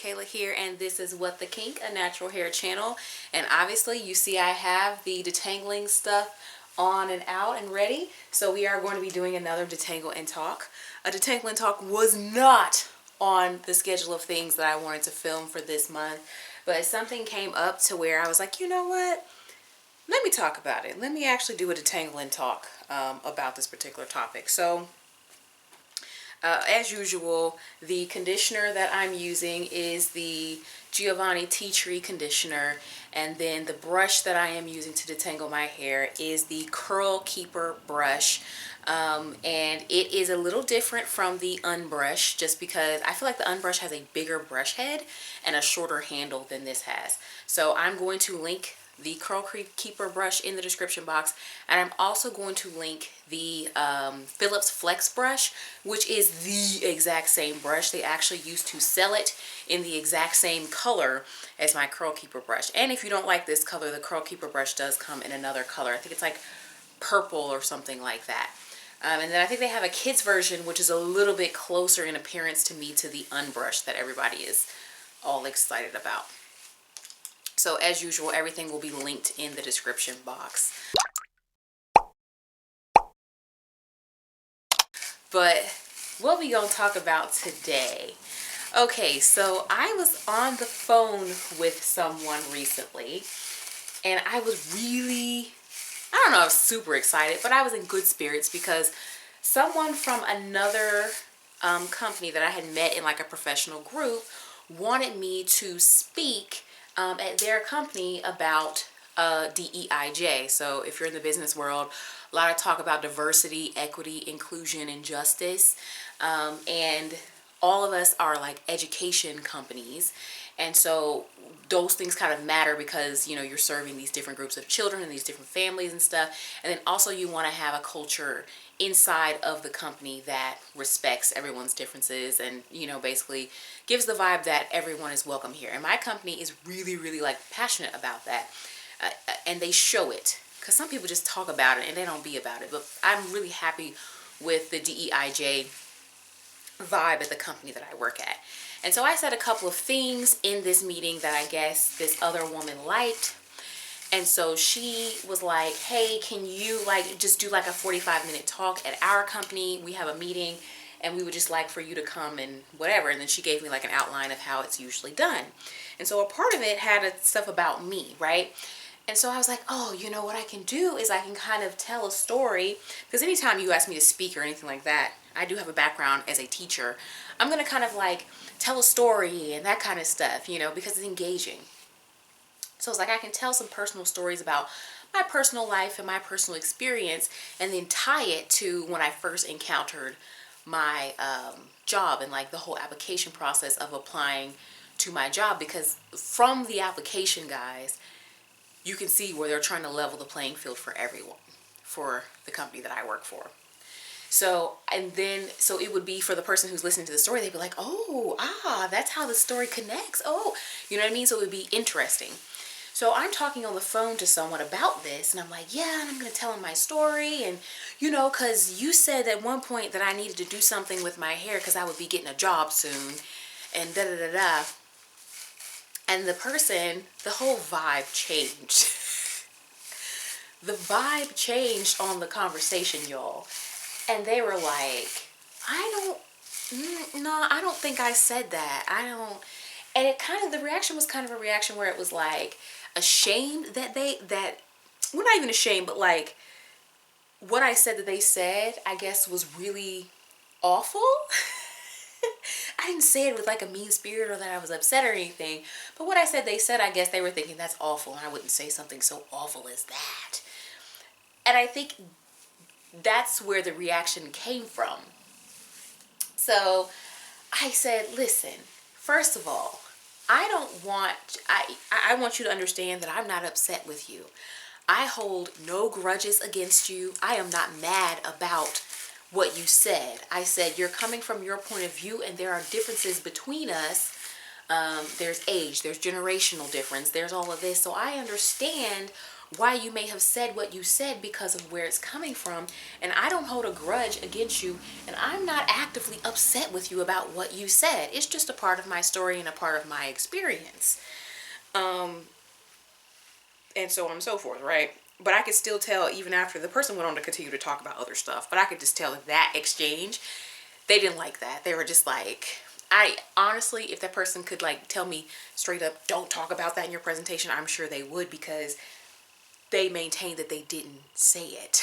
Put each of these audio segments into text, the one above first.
Kayla here, and this is What the Kink, a natural hair channel. And obviously you see I have the detangling stuff on and out and ready. So we are going to be doing another detangle and talk. A detangle and talk was not on the schedule of things that I wanted to film for this month, but something came up to where I was like, you know what? Let me talk about it. Let me actually do a detangle and talk about this particular topic. So as usual, the conditioner that I'm using is the Giovanni Tea Tree conditioner, and then the brush that I am using to detangle my hair is the Curl Keeper brush, and it is a little different from the unbrush just because I feel like the unbrush has a bigger brush head and a shorter handle than this has. So I'm going to link the Curl Keeper brush in the description box, and I'm also going to link the Philips Flex brush, which is the exact same brush. They actually used to sell it in the exact same color as my Curl Keeper brush. And if you don't like this color, the Curl Keeper brush does come in another color. I think it's like purple or something like that. And then I think they have a kids version, which is a little bit closer in appearance to me to the unbrush that everybody is all excited about. So as usual, everything will be linked in the description box. But what we gonna talk about today? Okay, so I was on the phone with someone recently, and I was really, I don't know, I was super excited, but I was in good spirits because someone from another company that I had met in like a professional group wanted me to speak at their company about DEIJ. So if you're in the business world, a lot of talk about diversity, equity, inclusion, and justice. And all of us are like education companies. And so those things kind of matter because, you know, you're serving these different groups of children and these different families and stuff. And then also you want to have a culture inside of the company that respects everyone's differences and, you know, basically gives the vibe that everyone is welcome here. And my company is really, really like passionate about that. And they show it, because some people just talk about it and they don't be about it. But I'm really happy with the DEIJ vibe at the company that I work at. And so I said a couple of things in this meeting that I guess this other woman liked. And so she was like, hey, can you like just do like a 45-minute talk at our company? We have a meeting and we would just like for you to come and whatever. And then she gave me like an outline of how it's usually done. And so a part of it had stuff about me, right? And so I was like, oh, you know what I can do is I can kind of tell a story, because anytime you ask me to speak or anything like that, I do have a background as a teacher. I'm going to kind of like tell a story and that kind of stuff, you know, because it's engaging. So it's like I can tell some personal stories about my personal life and my personal experience and then tie it to when I first encountered my job and like the whole application process of applying to my job, because from the application, guys, you can see where they're trying to level the playing field for everyone, for the company that I work for. So, and then, so it would be for the person who's listening to the story, they'd be like, oh, that's how the story connects. Oh, you know what I mean? So it would be interesting. So I'm talking on the phone to someone about this, and I'm like, yeah, and I'm going to tell them my story. And, you know, because you said at one point that I needed to do something with my hair because I would be getting a job soon, and da-da-da-da. And the person, the whole vibe changed. The vibe changed on the conversation, y'all. And they were like, I don't think I said that. And it kind of, the reaction was kind of a reaction where it was like ashamed that well, not even ashamed, but like what I said that they said, I guess, was really awful. I didn't say it with like a mean spirit or that I was upset or anything, but what I said they said, I guess they were thinking that's awful and I wouldn't say something so awful as that. And I think that's where the reaction came from. So I said, listen, first of all, I want you to understand that I'm not upset with you. I hold no grudges against you. I am not mad about what you said. I said, you're coming from your point of view and there are differences between us. There's age, there's generational difference, there's all of this. So I understand why you may have said what you said because of where it's coming from. And I don't hold a grudge against you, and I'm not actively upset with you about what you said. It's just a part of my story and a part of my experience. And so on and so forth, right? But I could still tell, even after the person went on to continue to talk about other stuff, but I could just tell that exchange, they didn't like that. They were just like, I honestly, if that person could like tell me straight up, don't talk about that in your presentation, I'm sure they would, because they maintained that they didn't say it.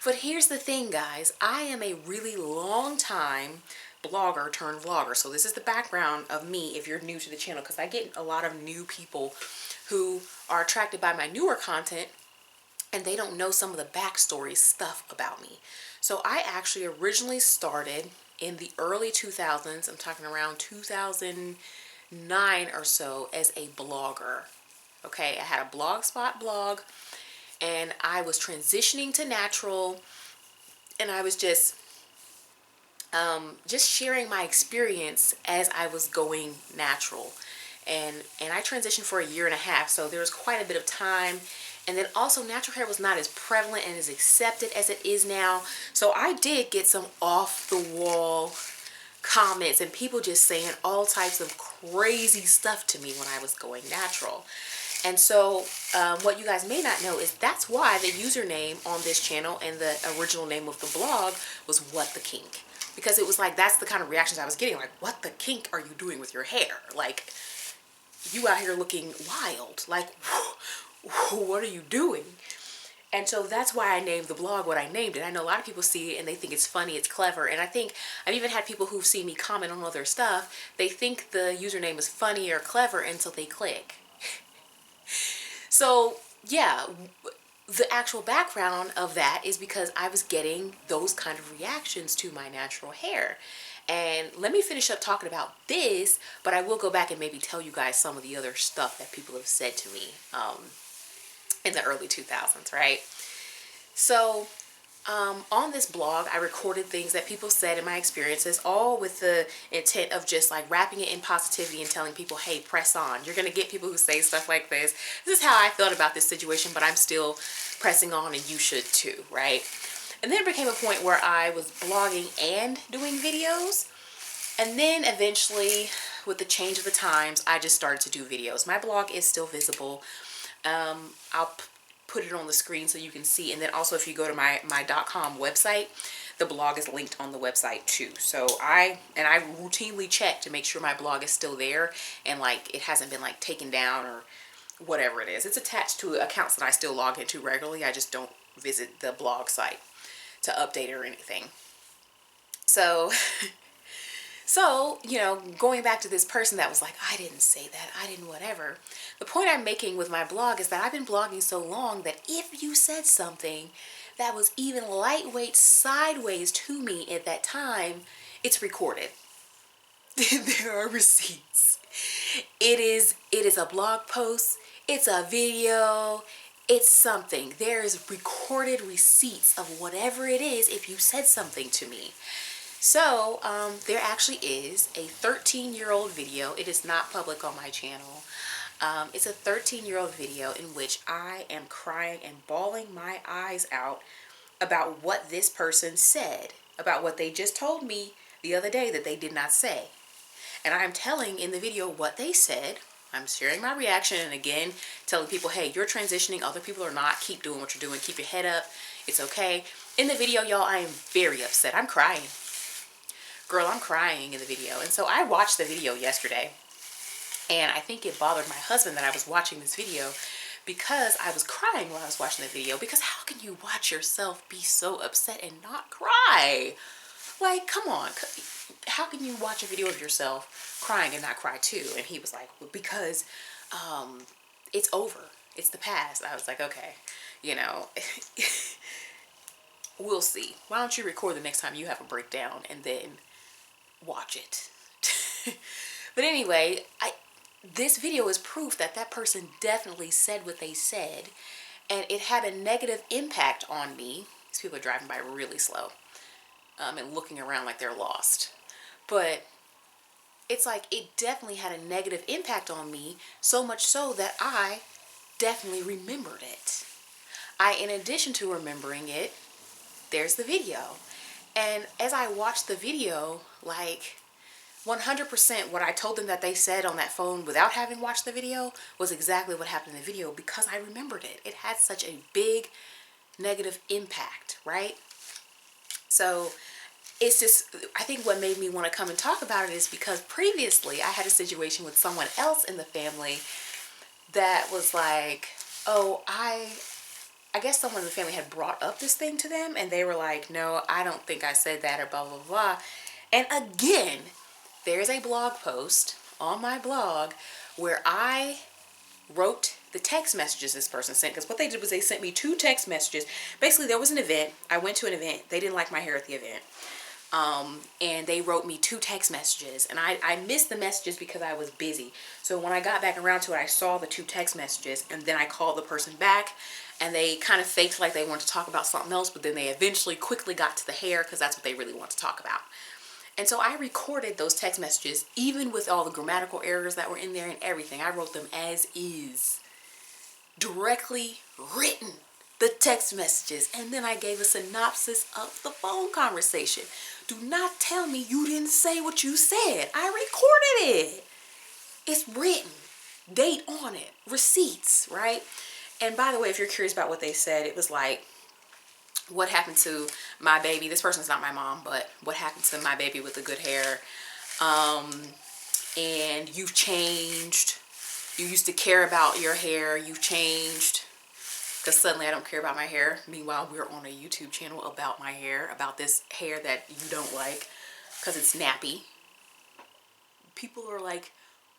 But here's the thing, guys. I am a really long time blogger turned vlogger. So this is the background of me if you're new to the channel, because I get a lot of new people who are attracted by my newer content and they don't know some of the backstory stuff about me. So I actually originally started in the early 2000s. I'm talking around 2009 or so as a blogger. Okay, I had a Blogspot blog and I was transitioning to natural, and I was just sharing my experience as I was going natural. And I transitioned for a year and a half, so there was quite a bit of time. And then also natural hair was not as prevalent and as accepted as it is now. So I did get some off the wall comments and people just saying all types of crazy stuff to me when I was going natural. And so what you guys may not know is that's why the username on this channel and the original name of the blog was What the Kink. Because it was like, that's the kind of reactions I was getting. Like, what the kink are you doing with your hair? Like, you out here looking wild. Like, what are you doing? And so that's why I named the blog what I named it. I know a lot of people see it and they think it's funny, it's clever. And I think I've even had people who've seen me comment on other stuff. They think the username is funny or clever until they click. So yeah, the actual background of that is because I was getting those kind of reactions to my natural hair. And let me finish up talking about this, but I will go back and maybe tell you guys some of the other stuff that people have said to me in the early 2000s, right? So on this blog, I recorded things that people said in my experiences, all with the intent of just like wrapping it in positivity and telling people, hey, press on. You're going to get people who say stuff like this. This is how I felt about this situation, but I'm still pressing on and you should too, right? And then it became a point where I was blogging and doing videos. And then eventually, with the change of the times, I just started to do videos. My blog is still visible. I'll put it on the screen so you can see. And then also if you go to my .com website, the blog is linked on the website too. So I routinely check to make sure my blog is still there and like it hasn't been like taken down or whatever it is. It's attached to accounts that I still log into regularly. I just don't visit the blog site to update it or anything. So so, you know, going back to this person that was like, I didn't say that, I didn't whatever. The point I'm making with my blog is that I've been blogging so long that if you said something that was even lightweight sideways to me at that time, it's recorded. There are receipts. It is a blog post, it's a video, it's something. There is recorded receipts of whatever it is if you said something to me. So there actually is a 13-year-old video. It is not public on my channel. It's a 13-year-old video in which I am crying and bawling my eyes out about what this person said, about what they just told me the other day that they did not say. And I'm telling in the video what they said. I'm sharing my reaction and again telling people, hey, you're transitioning, other people are not. Keep doing what you're doing. Keep your head up. It's okay. In the video, y'all, I am very upset. I'm crying. Girl, I'm crying in the video. And so I watched the video yesterday, and I think it bothered my husband that I was watching this video because I was crying while I was watching the video. Because how can you watch yourself be so upset and not cry? Like, come on. How can you watch a video of yourself crying and not cry too? And he was like, well, because it's over. It's the past. I was like, okay, you know, we'll see. Why don't you record the next time you have a breakdown and then watch it. But anyway, this video is proof that that person definitely said what they said, and it had a negative impact on me. These people are driving by really slow and looking around like they're lost. But it's like it definitely had a negative impact on me, so much so that I definitely remembered it. In addition to remembering it, there's the video. And as I watched the video, like 100% what I told them that they said on that phone without having watched the video was exactly what happened in the video, because I remembered it. It had such a big negative impact, right? So it's just, I think what made me want to come and talk about it is because previously I had a situation with someone else in the family that was like, oh, I guess someone in the family had brought up this thing to them, and they were like, no, I don't think I said that, or blah, blah, blah. And again, there's a blog post on my blog where I wrote the text messages this person sent, because what they did was they sent me 2 text messages. Basically, there was an event. I went to an event. They didn't like my hair at the event. And they wrote me 2 text messages, and I missed the messages because I was busy. So when I got back around to it, I saw the 2 text messages, and then I called the person back, and they kind of faked like they wanted to talk about something else, but then they eventually quickly got to the hair because that's what they really want to talk about. And so I recorded those text messages, even with all the grammatical errors that were in there and everything. I wrote them as is, directly written, the text messages, and then I gave a synopsis of the phone conversation. Do not tell me you didn't say what you said. I recorded it. It's written, date on it, receipts, right? And by the way, if you're curious about what they said, it was like, what happened to my baby? This person's not my mom, but what happened to my baby with the good hair? And you've changed. You used to care about your hair. You've changed. Because suddenly I don't care about my hair. Meanwhile, we're on a YouTube channel about my hair, about this hair that you don't like because it's nappy. People are like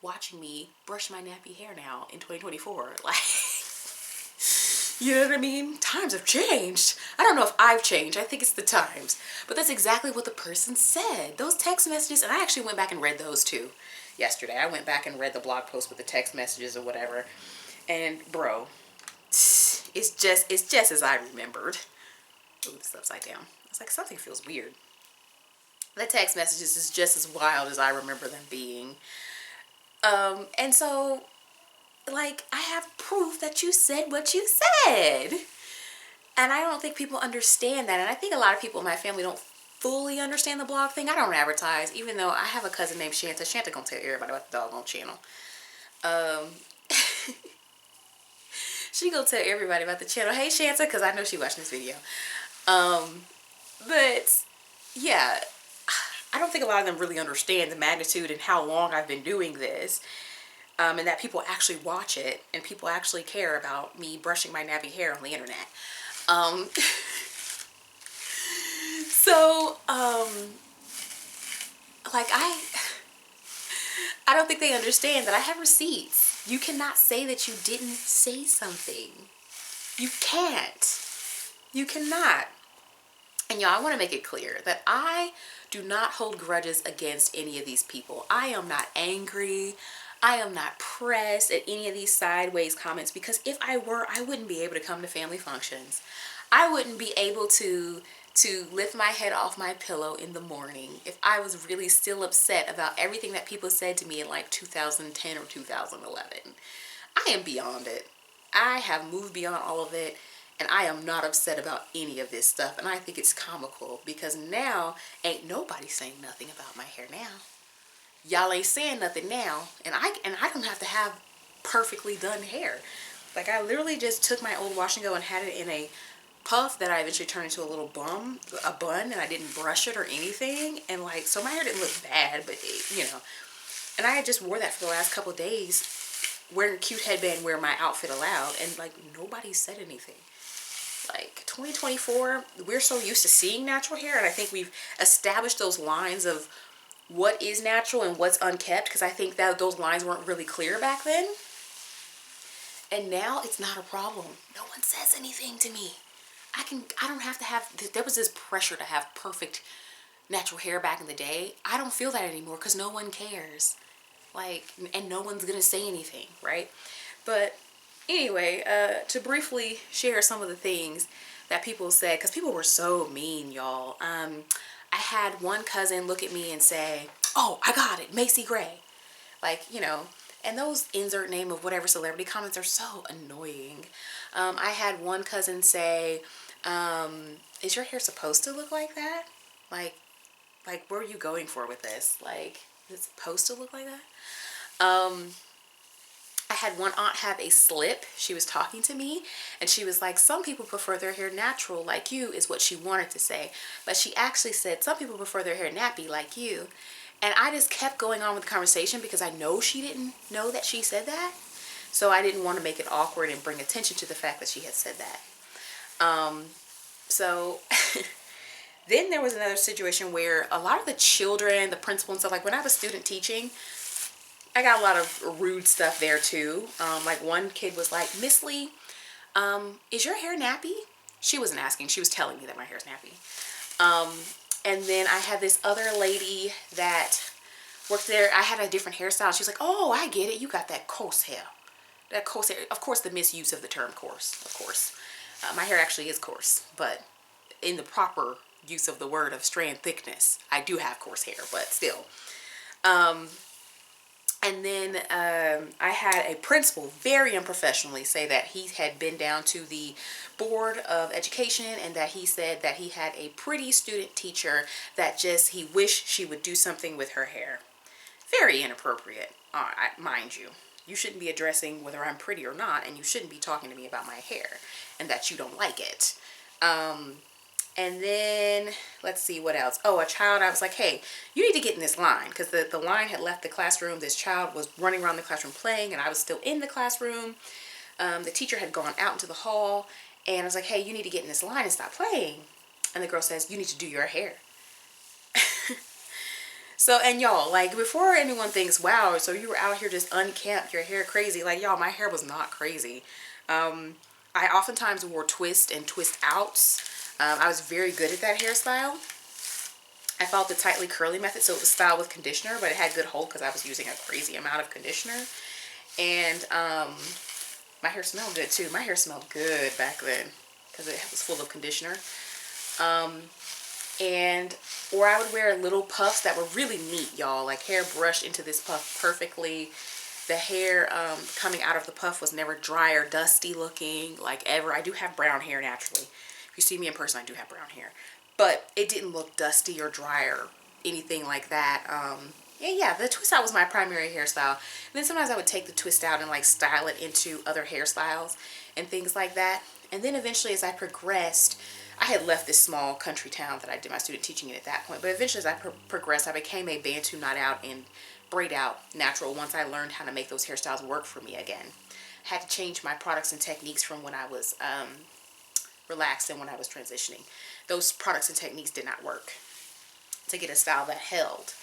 watching me brush my nappy hair now in 2024. Like, you know what I mean? Times have changed. I don't know if I've changed. I think it's the times. But that's exactly what the person said. Those text messages, and I actually went back and read those too yesterday. I went back and read the blog post with the text messages or whatever. And bro, it's just as I remembered. Ooh, this is upside down. It's like something feels weird. The text messages is just as wild as I remember them being. And so, like, I have proof that you said what you said. And I don't think people understand that. And I think a lot of people in my family don't fully understand the blog thing. I don't advertise, even though I have a cousin named Shanta. Shanta gonna tell everybody about the doggone channel. She gonna tell everybody about the channel. Hey, Shanta, because I know she watching this video. But yeah, I don't think a lot of them really understand the magnitude and how long I've been doing this. And that people actually watch it and people actually care about me brushing my nappy hair on the internet. Like I don't think they understand that I have receipts. You cannot say that you didn't say something. You can't. You cannot. And y'all, I want to make it clear that I do not hold grudges against any of these people. I am not angry. I am not pressed at any of these sideways comments, because if I were, I wouldn't be able to come to family functions. I wouldn't be able to lift my head off my pillow in the morning if I was really still upset about everything that people said to me in like 2010 or 2011. I am beyond it. I have moved beyond all of it, and I am not upset about any of this stuff. And I think it's comical because now ain't nobody saying nothing about my hair now. Y'all ain't saying nothing now, and I don't have to have perfectly done hair. Like, I literally just took my old wash and go and had it in a puff that I eventually turned into a little bun, and I didn't brush it or anything, and like, so my hair didn't look bad, but it, you know, and I just wore that for the last couple of days, wearing a cute headband where my outfit allowed, and like, nobody said anything. Like, 2024, we're so used to seeing natural hair, and I think we've established those lines of what is natural and what's unkept, because I think that those lines weren't really clear back then. And now it's not a problem. No one says anything to me. I don't have to have, there was this pressure to have perfect natural hair back in the day. I don't feel that anymore because no one cares. Like, and no one's gonna say anything, right? But anyway, to briefly share some of the things that people said, because people were so mean, y'all. I had one cousin look at me and say, "Oh, I got it, Macy Gray." Like, you know, And those insert name of whatever celebrity comments are so annoying. I had one cousin say, is your hair supposed to look like that? Like where are you going for with this? Like, is it supposed to look like that? I had one aunt have a slip. She was talking to me and she was like, some people prefer their hair natural like you, is what she wanted to say. But she actually said, some people prefer their hair nappy like you. And I just kept going on with the conversation because I know she didn't know that she said that. So I didn't want to make it awkward and bring attention to the fact that she had said that. So then there was another situation where a lot of the children, the principal and stuff, like when I was student teaching, I got a lot of rude stuff there too. Like one kid was like, Miss Lee, is your hair nappy? She wasn't asking, she was telling me that my hair's nappy. And then I had this other lady that worked there. I had a different hairstyle. She was like, oh, I get it. You got that coarse hair. That coarse hair. Of course, the misuse of the term coarse, of course. My hair actually is coarse, but in the proper use of the word of strand thickness, I do have coarse hair, but still. And then I had a principal very unprofessionally say that he had been down to the Board of Education and that he said that he had a pretty student teacher that just he wished she would do something with her hair. Very inappropriate, mind you. You shouldn't be addressing whether I'm pretty or not, and you shouldn't be talking to me about my hair and that you don't like it. And then, let's see what else. Oh, a child, I was like, hey, you need to get in this line. Because the line had left the classroom. This child was running around the classroom playing, and I was still in the classroom. The teacher had gone out into the hall. And I was like, hey, you need to get in this line and stop playing. And the girl says, you need to do your hair. So, and y'all, like, before anyone thinks, wow, so you were out here just unkempt, your hair crazy. Like, y'all, my hair was not crazy. I oftentimes wore twist and twist outs. I was very good at that hairstyle. I followed the tightly curly method, so it was styled with conditioner, but it had good hold because I was using a crazy amount of conditioner. And my hair smelled good too. My hair smelled good back then because it was full of conditioner. Or I would wear little puffs that were really neat, y'all. Like hair brushed into this puff perfectly. The hair coming out of the puff was never dry or dusty looking, like ever. I do have brown hair naturally. You see me in person, I do have brown hair, but it didn't look dusty or dry or anything like that. Yeah, the twist out was my primary hairstyle. And then sometimes I would take the twist out and like style it into other hairstyles and things like that. And then eventually as I progressed, I had left this small country town that I did my student teaching in at that point, but eventually as I progressed, I became a Bantu knot out and braid out natural once I learned how to make those hairstyles work for me again. I had to change my products and techniques from when I was relaxed and when I was transitioning. Those products and techniques did not work to get a style that held.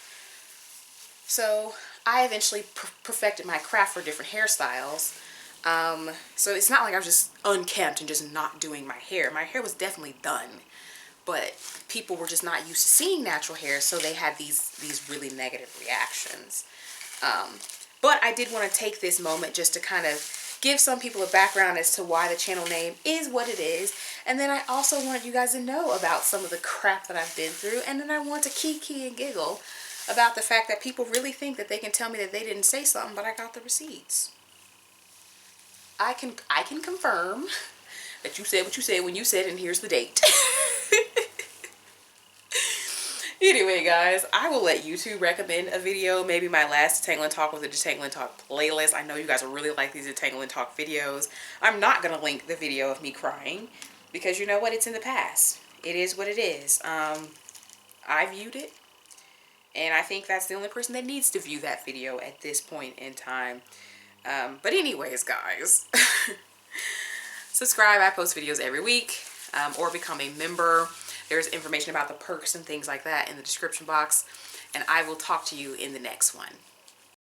So I eventually perfected my craft for different hairstyles. So it's not like I was just unkempt and just not doing my hair. My hair was definitely done, but people were just not used to seeing natural hair, so they had these really negative reactions. But I did want to take this moment just to kind of give some people a background as to why the channel name is what it is. And then I also wanted you guys to know about some of the crap that I've been through. And then I want to kiki and giggle about the fact that people really think that they can tell me that they didn't say something, but I got the receipts. I can confirm that you said what you said when you said, and here's the date. Anyway, guys, I will let YouTube recommend a video. Maybe my last Detangle and Talk with the Detangle and Talk playlist. I know you guys will really like these Detangle and Talk videos. I'm not going to link the video of me crying because you know what? It's in the past. It is what it is. I viewed it, and I think that's the only person that needs to view that video at this point in time. But anyways, guys, subscribe. I post videos every week, or become a member. There's information about the perks and things like that in the description box, and I will talk to you in the next one.